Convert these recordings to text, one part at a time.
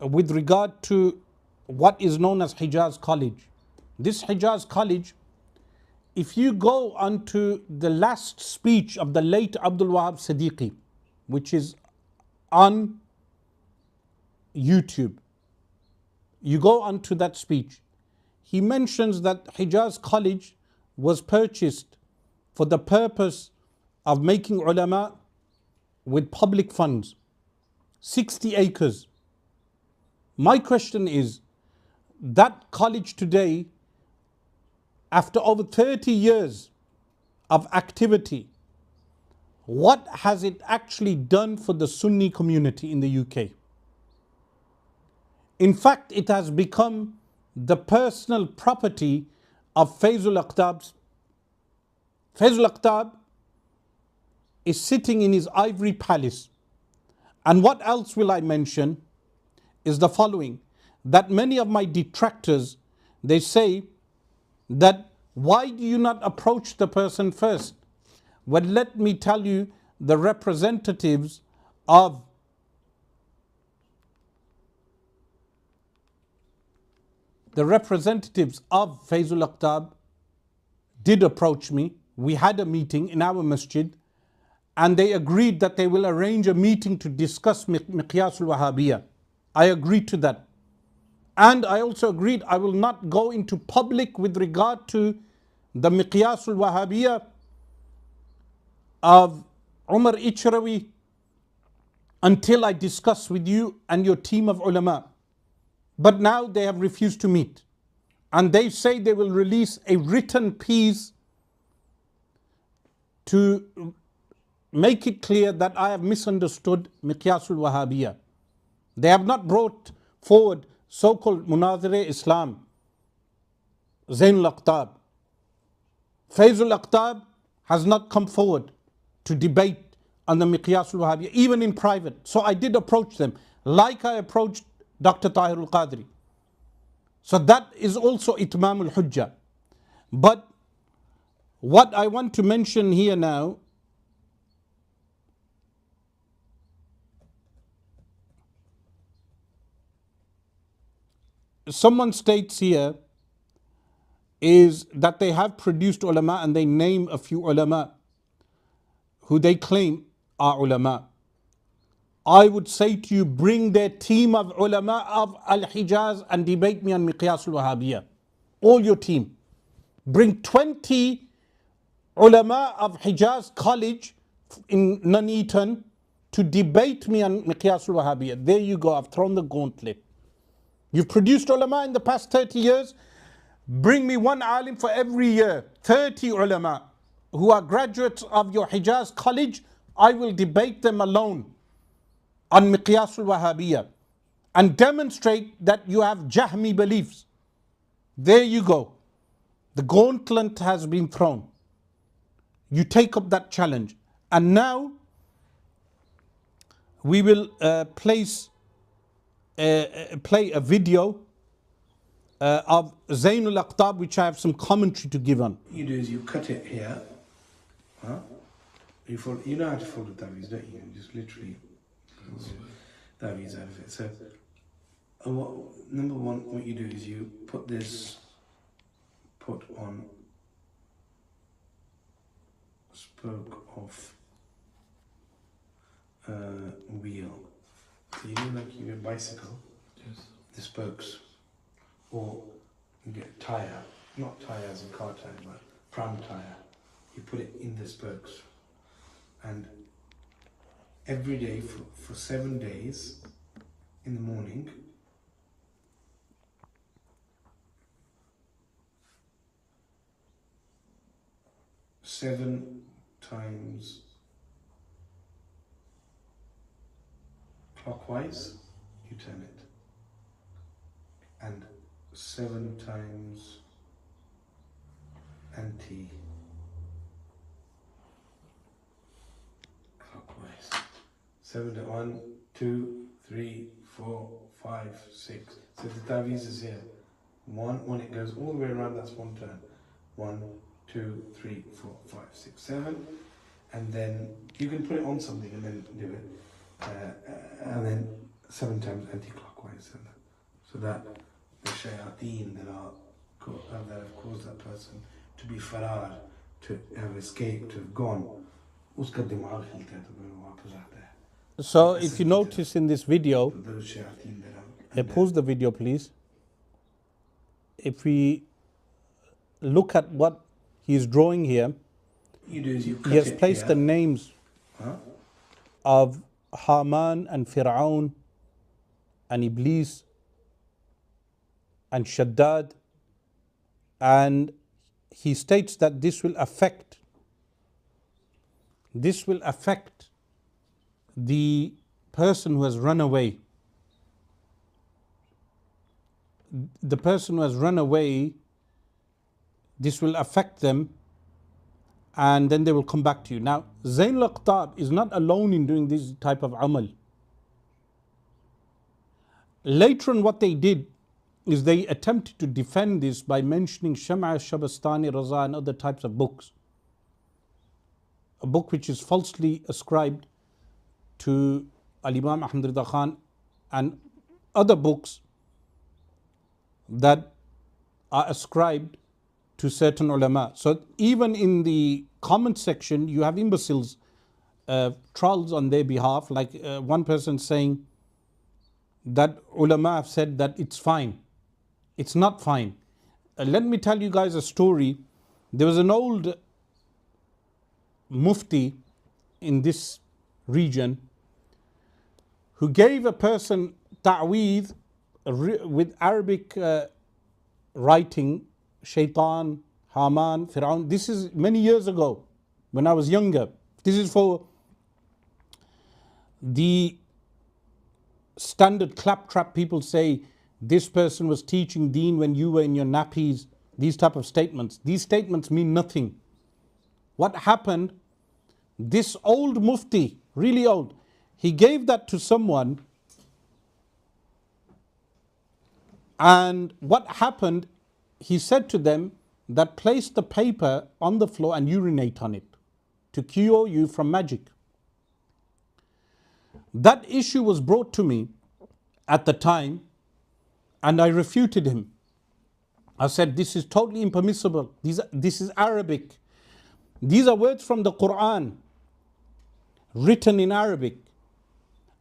with regard to what is known as Hijaz College. This Hijaz College, if you go onto the last speech of the late Abdul Wahab Siddiqui, which is on YouTube, you go onto that speech, he mentions that Hijaz College was purchased for the purpose of making ulama with public funds, 60 acres. My question is, that college today, after over 30 years of activity, what has it actually done for the Sunni community in the UK? In fact, it has become the personal property of Faisal Aqtab. Faisal Aqtab is sitting in his ivory palace. And what else will I mention is the following, that many of my detractors, they say that why do you not approach the person first? Well, let me tell you, the representatives of Faisal Aqtab did approach me. We had a meeting in our masjid, and they agreed that they will arrange a meeting to discuss Miqyas al-Wahhabiyya. I agreed to that. And I also agreed I will not go into public with regard to the Miqyas al-Wahhabiyya of Umar Ichrawi until I discuss with you and your team of ulama. But now they have refused to meet. And they say they will release a written piece to make it clear that I have misunderstood Miqyas al-Wahhabiyya. They have not brought forward so-called Munazir Islam, Zain Aqtab. Faisal Aqtab has not come forward to debate on the Miqyas al-Wahhabiyya, even in private. So I did approach them, like I approached Dr. Tahir al-Qadri. So that is also Itmam al-Hujjah. But what I want to mention here now, someone states here is that they have produced ulama and they name a few ulama who they claim are ulama. I would say to you, bring their team of ulama of Al-Hijaz and debate me on Miqyas al-Wahhabiyya. All your team. Bring 20 ulama of Hijaz College in Nuneaton to debate me on Miqyas al-Wahhabiyya. There you go, I've thrown the gauntlet. You've produced ulama in the past 30 years. Bring me one alim for every year, 30 ulama who are graduates of your Hijaz College. I will debate them alone on Miqyas al-Wahhabiyya and demonstrate that you have Jahmi beliefs. There you go. The gauntlet has been thrown. You take up that challenge. And now we will play a video of Zain Aqtab, which I have some commentary to give on. You do is you cut it here. Huh? You know how to fold the taviz, don't you? Just literally taviz out of it. So, number one, what you do is you put on spoke of wheel. So you do like you get a bicycle, yes. The spokes, or you get a tire, not tire as a car tire, but pram tire. You put it in the spokes, and every day for 7 days in the morning, seven times clockwise, you turn it, and 7 times anti clockwise. 7 to 1, 2, 3, 4, 5, 6. So the taviz is here. 1, when it goes all the way around, that's 1 turn. 1, 2, 3, 4, 5, 6, 7. And then you can put it on something and then do it. And then 7 times anti-clockwise. coincidence. So that the shayateen that have caused that person to be farar, to have escaped, to have gone, उसका दिमाग हिलता है तो फिर वो वापस आता है. So if you notice in this video, तो those shayateen that are pause the video please. If we look at what he's drawing here, you do is you cut he has it placed the here. names Huh? of Haman and Fir'aun and Iblis and Shaddad, and he states that this will affect the person who has run away. The person who has run away, this will affect them, and then they will come back to you. Now, Zain Aqtab is not alone in doing this type of amal. Later on, what they did is they attempted to defend this by mentioning Shama Shabastani Raza and other types of books. A book which is falsely ascribed to Al-Imam Ahmad Rida Khan, and other books that are ascribed to certain ulama. So even in the comment section, you have imbeciles, trolls on their behalf, like one person saying that ulama have said that it's fine. It's not fine. Let me tell you guys a story. There was an old mufti in this region who gave a person ta'weed with Arabic writing, Shaitan, Haman, Fir'aun. This is many years ago when I was younger. This is for the standard claptrap people say this person was teaching deen when you were in your nappies. These type of statements. These statements mean nothing. What happened, this old mufti, really old, he gave that to someone, and what happened, he said to them that place the paper on the floor and urinate on it to cure you from magic. That issue was brought to me at the time, and I refuted him. I said, this is totally impermissible. This is Arabic. These are words from the Quran, written in Arabic.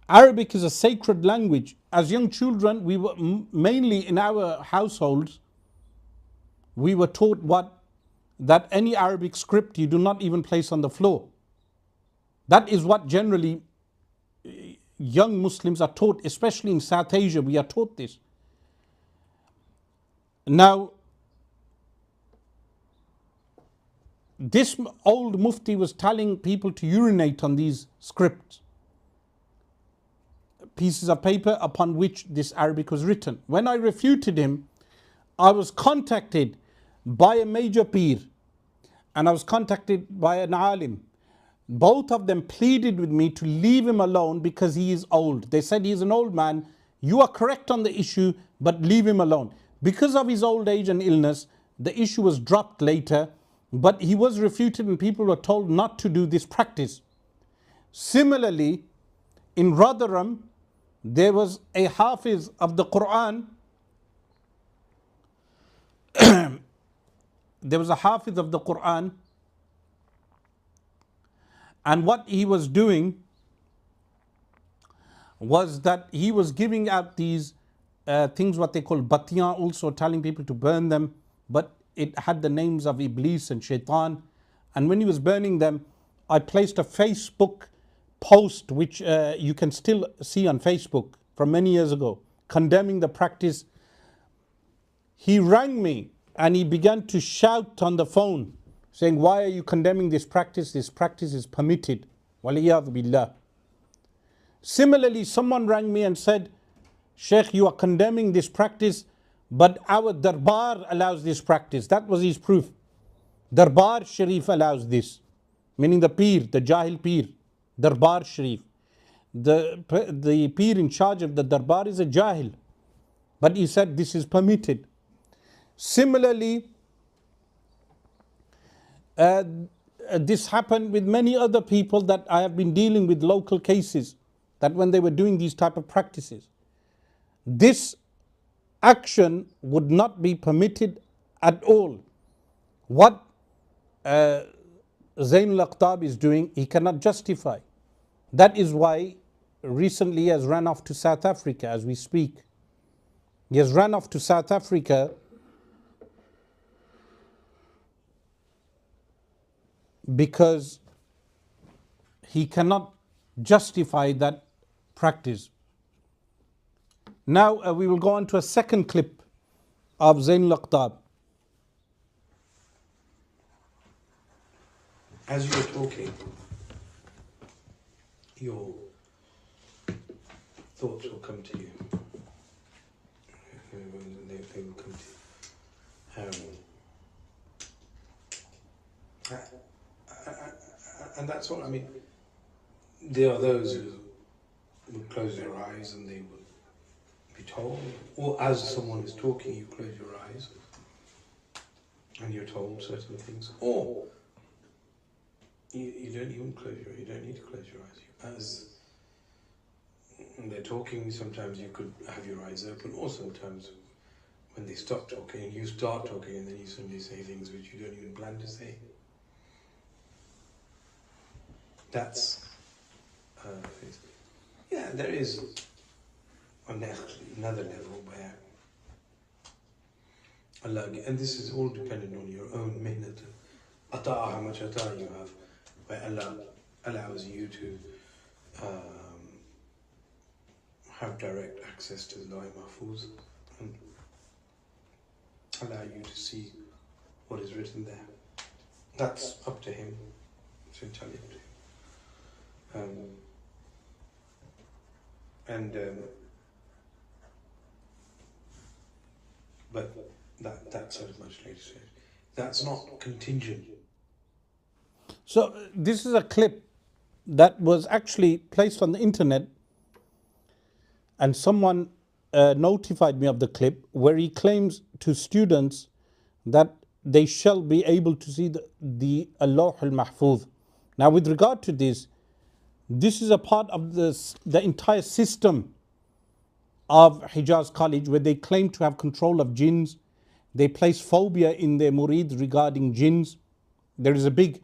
Arabic is a sacred language. As young children, we were mainly in our households, we were taught that any Arabic script you do not even place on the floor. That is what generally young Muslims are taught, especially in South Asia, we are taught this. Now, this old mufti was telling people to urinate on these scripts, pieces of paper upon which this Arabic was written. When I refuted him, I was contacted by a major Pir and I was contacted by an alim. Both of them pleaded with me to leave him alone because he is old. They said he's an old man. You are correct on the issue, but leave him alone. Because of his old age and illness, the issue was dropped later, but he was refuted and people were told not to do this practice. Similarly, in Rotherham, there was a Hafiz of the Quran. There was a Hafiz of the Quran, and what he was doing was that he was giving out these things, what they call batiyan, also telling people to burn them, but it had the names of Iblis and Shaitan. And when he was burning them, I placed a Facebook post, which you can still see on Facebook from many years ago, condemning the practice. He rang me and he began to shout on the phone, saying, why are you condemning this practice? This practice is permitted. Waliyadhu billah. Similarly, someone rang me and said, Sheikh, you are condemning this practice, but our Darbar allows this practice. That was his proof. Darbar Sharif allows this, meaning the Pir, the Jahil Pir, Darbar Sharif. The Pir in charge of the Darbar is a Jahil, but he said this is permitted. Similarly, this happened with many other people that I have been dealing with, local cases, that when they were doing these type of practices. this action would not be permitted at all. What Zain Aqtab is doing, he cannot justify. That is why recently he has run off to South Africa as we speak. He has run off to South Africa because he cannot justify that practice. Now we will go on to a second clip of Zain Aqtab. As you're talking, your thoughts will come to you. They will come to you. And that's what I mean. There are those who would close their eyes and they would be told, or as someone is talking, you close your eyes and you're told certain things, or you don't even close your eyes. You don't need to close your eyes. As they're talking, sometimes you could have your eyes open, or sometimes when they stop talking and you start talking and then you suddenly say things which you don't even plan to say. That's yeah, there is another level where Allah, and this is all dependent on your own mihnat, ata'a, how much ata'a you have, where Allah allows you to have direct access to the Lawh Mahfuz and allow you to see what is written there. That's up to Him. It's entirely up to Him. But that's at a much later stage. That's not contingent. So this is a clip that was actually placed on the internet, and someone notified me of the clip where he claims to students that they shall be able to see the Lawh al-Mahfuz. Now with regard to this is a part of the entire system of Hijaz College, where they claim to have control of jinns. They place phobia in their murids regarding jinns. There is a big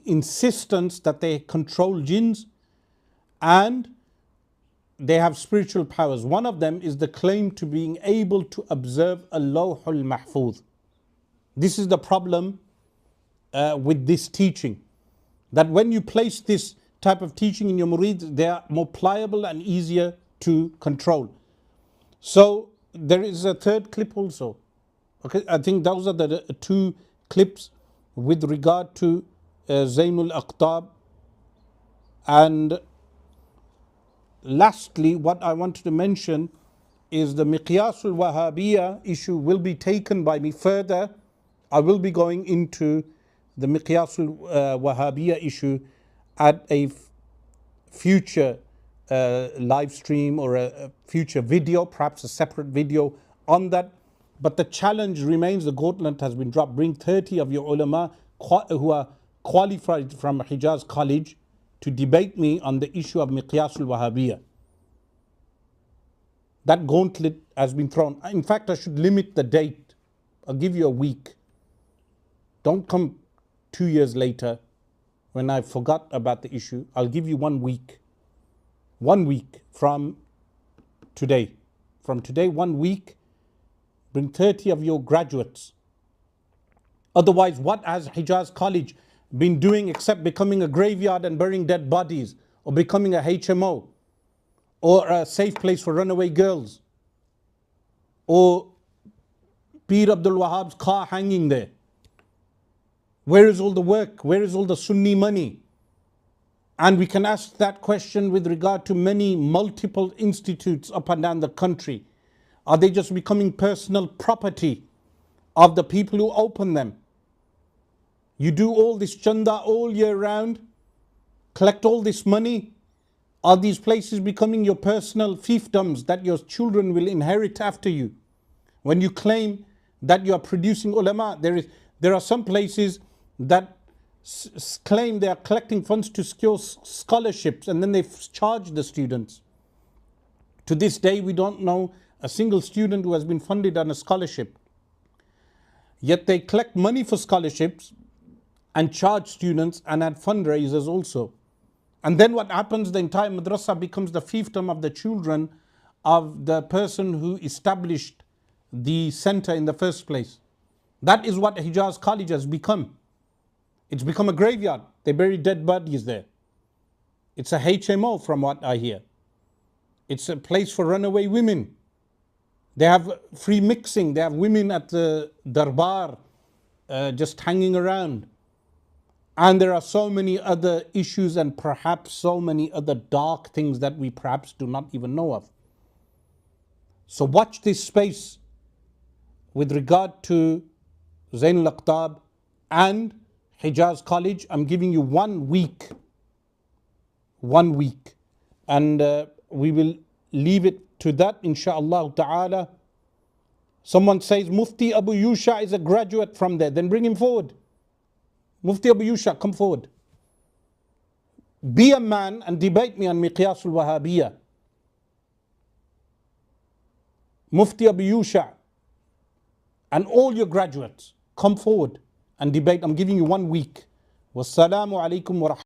insistence that they control jinns and they have spiritual powers. One of them is the claim to being able to observe a Lawh al-Mahfuz. This is the problem with this teaching, that when you place this type of teaching in your murids, they are more pliable and easier to control. So there is a third clip also. Okay, I think those are the two clips with regard to Zainul Aqtab. And lastly, what I wanted to mention is the Miqyasul Wahhabiyya issue will be taken by me further. I will be going into the Miqyasul Wahhabiyya issue at a future live stream or a future video, perhaps a separate video on that. But the challenge remains, the gauntlet has been dropped. Bring 30 of your ulama who are qualified from Hijaz College to debate me on the issue of Miqyasul Wahhabiyya. That gauntlet has been thrown. In fact, I should limit the date. I'll give you a week. Don't come 2 years later when I forgot about the issue. I'll give you 1 week. 1 week from today. From today, 1 week, bring 30 of your graduates. Otherwise, what has Hijaz College been doing except becoming a graveyard and burying dead bodies, or becoming a HMO, or a safe place for runaway girls, or Pir Abdul Wahhab's car hanging there? Where is all the work? Where is all the Sunni money? And we can ask that question with regard to many multiple institutes up and down the country. Are they just becoming personal property of the people who open them? You do all this chanda all year round, collect all this money. Are these places becoming your personal fiefdoms that your children will inherit after you? When you claim that you are producing ulama, there are some places that claim they are collecting funds to secure scholarships, and then they charge the students. To this day, we don't know a single student who has been funded on a scholarship. Yet they collect money for scholarships and charge students and add fundraisers also. And then what happens, the entire madrasa becomes the fiefdom of the children of the person who established the center in the first place. That is what Hijaz College has become. It's become a graveyard. They bury dead bodies there. It's a HMO from what I hear. It's a place for runaway women. They have free mixing. They have women at the darbar just hanging around. And there are so many other issues and perhaps so many other dark things that we perhaps do not even know of. So watch this space with regard to Zain Aqtab and Hijaz College. I'm giving you 1 week. 1 week. And we will leave it to that, inshaAllah ta'ala. Someone says Mufti Abu Yusha is a graduate from there. Then bring him forward. Mufti Abu Yusha, come forward. Be a man and debate me on Miqyas al-Wahhabiyya. Mufti Abu Yusha and all your graduates, come forward and debate. I'm giving you 1 week. Wassalamu alaikum wa rahmatullahi.